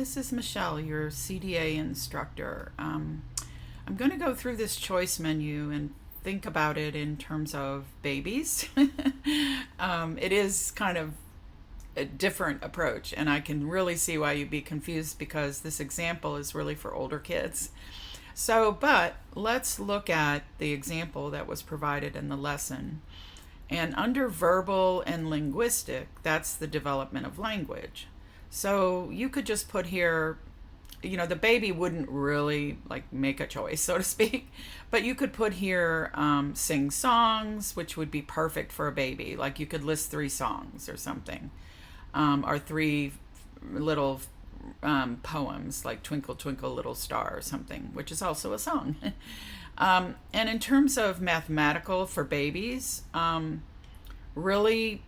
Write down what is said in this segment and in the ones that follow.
this is Michelle, your CDA instructor. I'm going to go through this choice menu and think about it in terms of babies. It is kind of a different approach, and I can really see why you'd be confused because this example is really for older kids. So, but let's look at the example that was provided in the lesson. And under verbal and linguistic, that's the development of language. So you could just put here, the baby wouldn't really like make a choice, so to speak, but you could put here sing songs, which would be perfect for a baby. Like you could list 3 songs or something, or 3 little poems like Twinkle Twinkle Little Star or something, which is also a song. And in terms of mathematical for babies, really,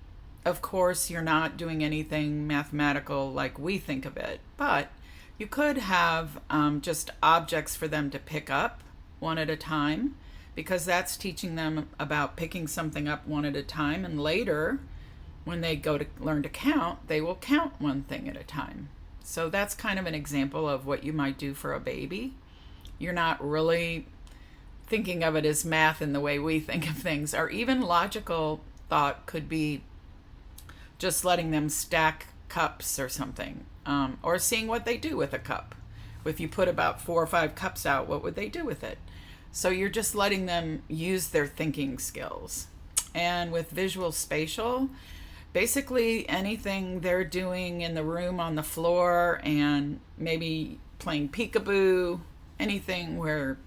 of course, you're not doing anything mathematical like we think of it, but you could have just objects for them to pick up one at a time, because that's teaching them about picking something up one at a time, and later, when they go to learn to count, they will count one thing at a time. So that's kind of an example of what you might do for a baby. You're not really thinking of it as math in the way we think of things, or even logical thought could be just letting them stack cups or something, or seeing what they do with a cup. If you put about 4 or 5 cups out, what would they do with it? So you're just letting them use their thinking skills. And with visual spatial, basically anything they're doing in the room on the floor, and maybe playing peekaboo, anything where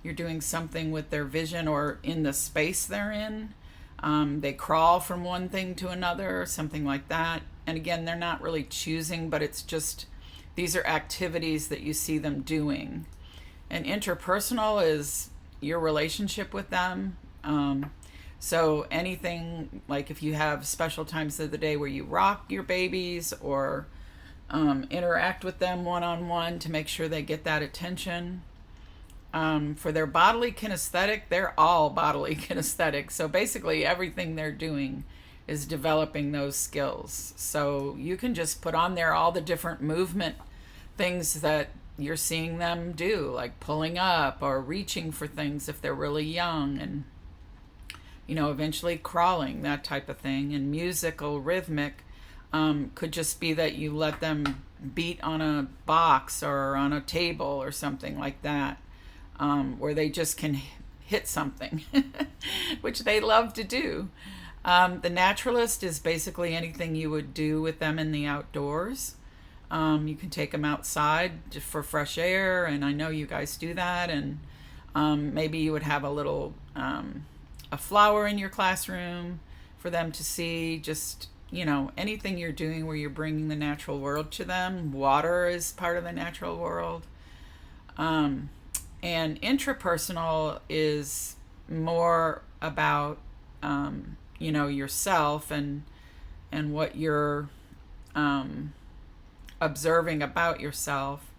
you're doing something with their vision or in the space they're in. They crawl from one thing to another, something like that. And again, they're not really choosing, but it's just, these are activities that you see them doing. And interpersonal is your relationship with them. So anything like if you have special times of the day where you rock your babies or interact with them one-on-one to make sure they get that attention. For their bodily kinesthetic, they're all bodily kinesthetic. So basically everything they're doing is developing those skills. So you can just put on there all the different movement things that you're seeing them do, like pulling up or reaching for things if they're really young, and eventually crawling, that type of thing. And musical, rhythmic, could just be that you let them beat on a box or on a table or something like that. Where they just can hit something, which they love to do. The naturalist is basically anything you would do with them in the outdoors. You can take them outside for fresh air, and I know you guys do that. And maybe you would have a little a flower in your classroom for them to see. Just anything you're doing where you're bringing the natural world to them. Water is part of the natural world. And intrapersonal is more about, yourself and what you're observing about yourself.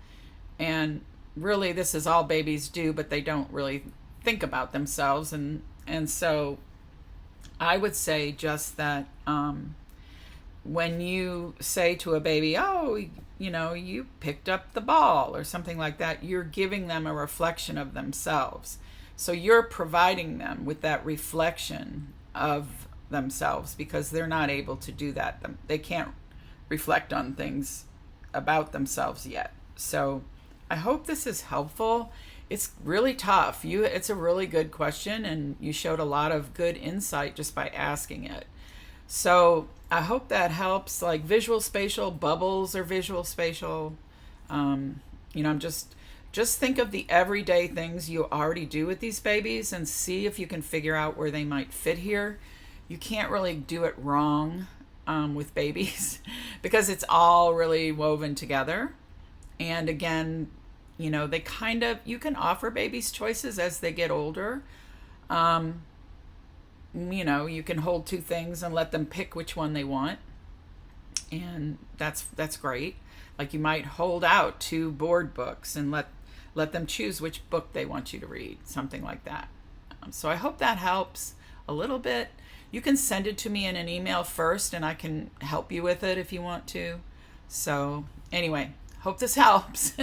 And really, this is all babies do, but they don't really think about themselves. And so I would say just that when you say to a baby, oh, you picked up the ball or something like that, you're giving them a reflection of themselves. So you're providing them with that reflection of themselves, because they're not able to do that. They can't reflect on things about themselves yet. So I hope this is helpful. It's really tough. It's a really good question, and you showed a lot of good insight just by asking it. So I hope that helps. Like visual spatial, bubbles are visual spatial. Just think of the everyday things you already do with these babies and see if you can figure out where they might fit here. You can't really do it wrong with babies because it's all really woven together. And again, you can offer babies choices as they get older. You can hold 2 things and let them pick which one they want. And that's great. Like you might hold out 2 board books and let them choose which book they want you to read, something like that. So I hope that helps a little bit. You can send it to me in an email first, and I can help you with it if you want to. So anyway, Hope this helps.